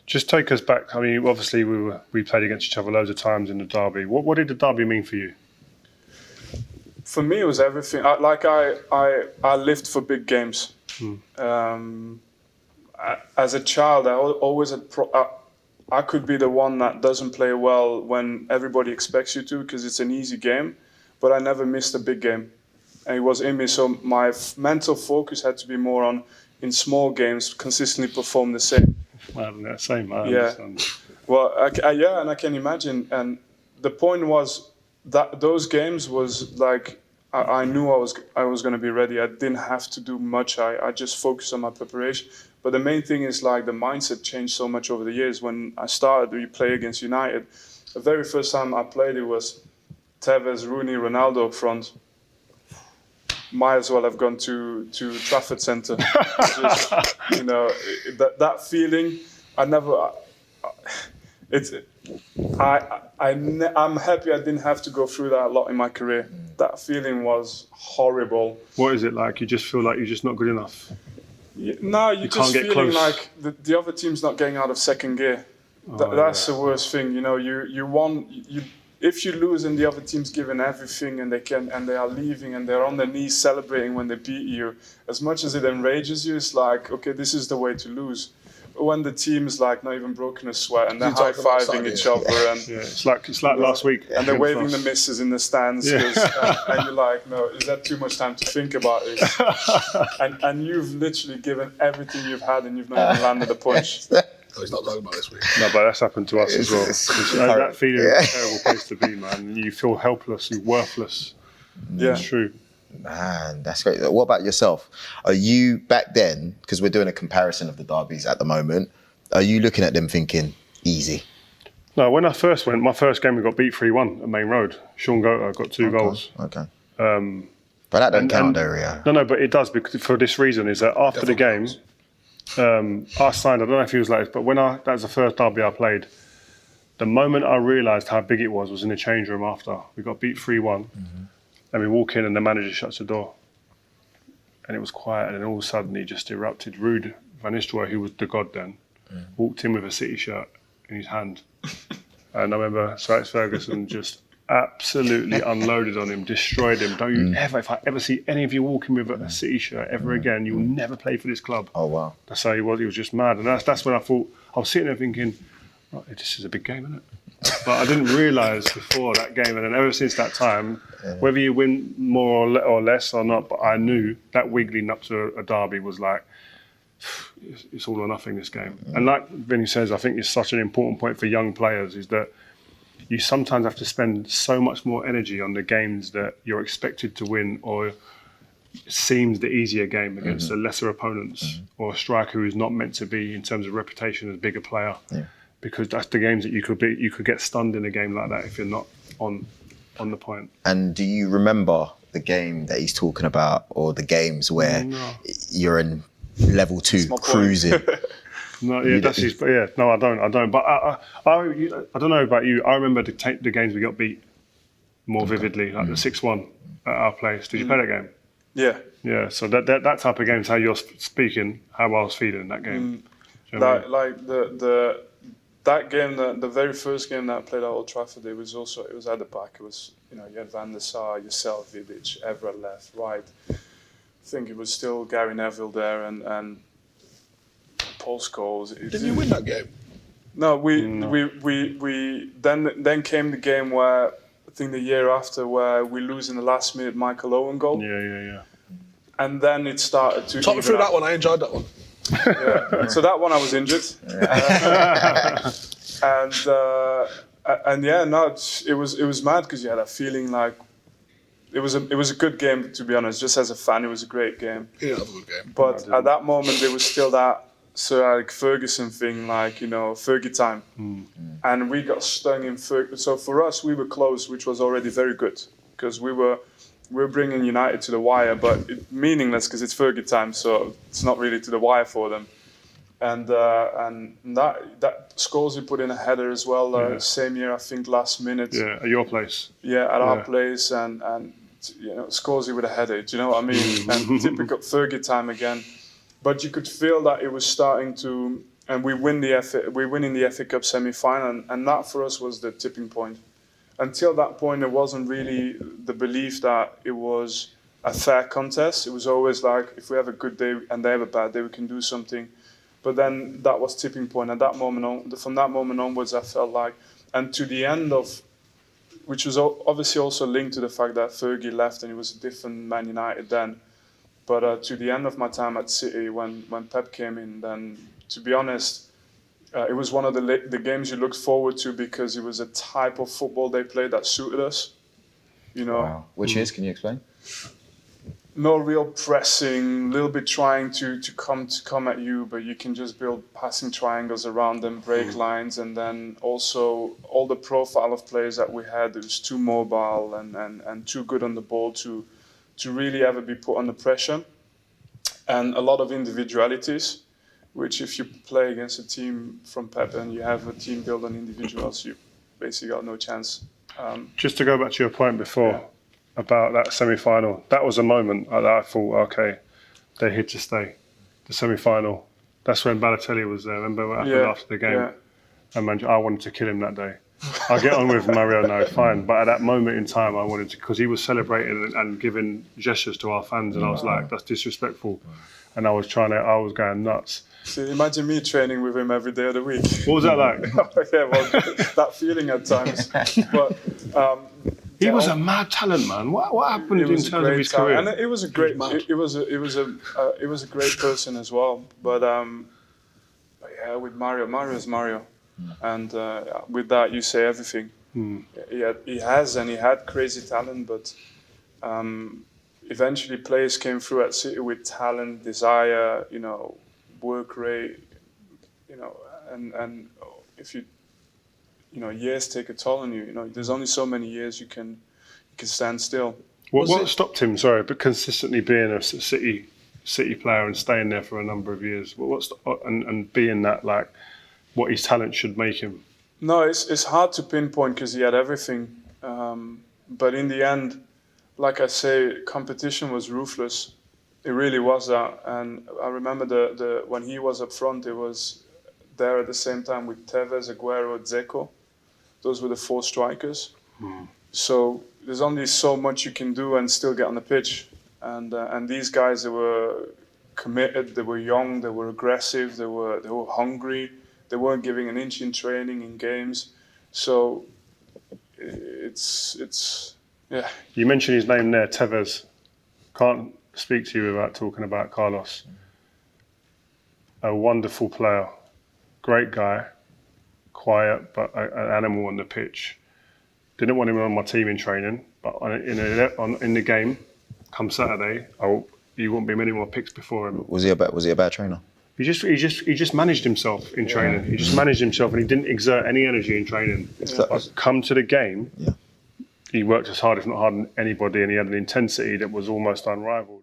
Just take us back. I mean, obviously we played against each other loads of times in the derby. What did the derby mean for you? For me, it was everything. I lived for big games. As a child, I always had. I could be the one that doesn't play well when everybody expects you to, because it's an easy game. But I never missed a big game, and it was in me. So my mental focus had to be more on, in small games, consistently perform the same. Well, that same. I Yeah. understand. Well, and I can imagine. And the point was that those games was like I knew I was going to be ready. I didn't have to do much. I just focused on my preparation. But the main thing is like the mindset changed so much over the years. When I started, we play against United. The very first time I played, it was Tevez, Rooney, Ronaldo up front. Might as well have gone to Trafford Centre. Just, that feeling. I'm happy I didn't have to go through that a lot in my career. That feeling was horrible. What is it like? You just feel like you're just not good enough? No, you're just feeling close. Like the other team's not getting out of second gear. That's the worst thing. If you lose and the other team's giving everything and they are leaving and they're on their knees celebrating when they beat you, as much as it enrages you, it's like, okay, this is the way to lose. But when the team's like not even broken a sweat and they're high-fiving each other and it's like last week, and they're waving the misses in the stands, and you're like, no, is that too much time to think about it? and you've literally given everything you've had and you've not even landed a punch. No, he's not talking about this week. No, but that's happened to us as well. That feeling is a terrible place to be, man. You feel helpless, you're worthless. Yeah, it's true. Man, that's great. What about yourself? Are you back then, because we're doing a comparison of the derbies at the moment, are you looking at them thinking, easy? No, when I first went, my first game we got beat 3-1 at Main Road. Sean Gota got 2 goals. Okay. But that don't count though, yeah. No, but it does, because for this reason, is that after the game, I signed, I don't know if he was like this, but that was the first derby I played. The moment I realised how big it was in the change room after. We got beat 3-1, and we walk in and the manager shuts the door. And it was quiet, and then all of a sudden he just erupted. Ruud van Nistelrooy, who was the god then, walked in with a City shirt in his hand. And I remember Sir Alex Ferguson just absolutely unloaded on him, destroyed him. Don't you ever, if I ever see any of you walking with a City shirt ever again, you'll never play for this club. Oh, wow. That's how he was. He was just mad. And that's when I thought, I was sitting there thinking, right, this is a big game, isn't it? But I didn't realise before that game, and then ever since that time, whether you win more or less or not, but I knew that week leading up to a derby was like, it's all or nothing, this game. And like Vinny says, I think it's such an important point for young players, is that you sometimes have to spend so much more energy on the games that you're expected to win, or seems the easier game against the lesser opponents, or a striker who is not meant to be in terms of reputation as a bigger player. Yeah. Because that's the games that you could get stunned in a game like that if you're not on the point. And do you remember the game that he's talking about, or the games where you're in level 2 cruising? No, yeah, no, I don't. But I don't know about you. I remember the games we got beat more vividly, like the 6-1 at our place. Did you play that game? Yeah. Yeah. So that type of game is how you're speaking, how I was feeling in that game. That game, the very first game that I played at Old Trafford, it was at the back. It was, you had Van der Sar, yourself, Vidic, Evra left, right. I think it was still Gary Neville there and Paul Scholes. Didn't you win that game? No, we then came the game where, I think the year after, where we lose in the last minute Michael Owen goal. Yeah. And then it started to... Talk me through that one, I enjoyed that one. Yeah. So that one I was injured, it was mad, because you had a feeling like it was a good game, to be honest. Just as a fan, it was a great game. Yeah, it was a good game. But at that moment, there was still that Sir Alex Ferguson thing, like Fergie time, and we got stung in Fergie. So for us, we were close, which was already very good, because we were bringing United to the wire, but meaningless because it's Fergie time, so it's not really to the wire for them. And that Scholes, he put in a header as well, same year, I think, last minute. Yeah, at your place. Yeah, at our place, and Scholes with a header, do you know what I mean? And typical Fergie time again. But you could feel that it was starting to and we win in the FA Cup semi-final, and that for us was the tipping point. Until that point, there wasn't really the belief that it was a fair contest. It was always like, if we have a good day and they have a bad day, we can do something. But then that was tipping point. At that moment from that moment onwards, I felt like, and to the end of, which was obviously also linked to the fact that Fergie left and it was a different Man United then. But to the end of my time at City, when Pep came in, then to be honest, it was one of the games you looked forward to because it was a type of football they played that suited us. You know, Wow. Which is? Can you explain? no real pressing, a little bit trying to come at you, but you can just build passing triangles around them, break lines, and then also all the profile of players that we had, it was too mobile and too good on the ball to really ever be put under pressure. And a lot of individualities, which if you play against a team from Pep and you have a team built on individuals, you basically got no chance. Just to go back to your point before about that semi-final, that was a moment that I thought, okay, they're here to stay. The semi-final, that's when Balotelli was there. Remember what happened after the game? Yeah. And man, I wanted to kill him that day. I get on with Mario now, fine. But at that moment in time, I wanted to, because he was celebrating and giving gestures to our fans, and I was like, that's disrespectful. And I was going nuts. So imagine me training with him every day of the week. What was that like? Yeah, well, that feeling at times. But He was a mad talent, man. What happened in terms of his career? And it was a great. It was a great person as well. But yeah, with Mario is Mario, and with that you say everything. He had crazy talent, but eventually players came through at City with talent, desire, work rate, and if you years take a toll on you. There's only so many years you can stand still. What stopped him? Sorry, but consistently being a City player and staying there for a number of years. And being that, like, what his talent should make him. No, it's hard to pinpoint because he had everything. But in the end, like I say, competition was ruthless. It really was that. And I remember the when he was up front, it was there at the same time with Tevez, Aguero, Dzeko. Those were the four strikers. So there's only so much you can do and still get on the pitch. And these guys, they were committed, they were young, they were aggressive, they were hungry. They weren't giving an inch in training, in games. So it's yeah. You mentioned his name there, Tevez. Can't speak to you without talking about Carlos. A wonderful player, great guy, quiet but an animal on the pitch. Didn't want him on my team in training, but in the game, come Saturday, you won't be many more picks before him. Was he a bad trainer? He just managed himself in training. He just managed himself, and he didn't exert any energy in training. But come to the game, he worked as hard, if not harder, than anybody, and he had an intensity that was almost unrivaled.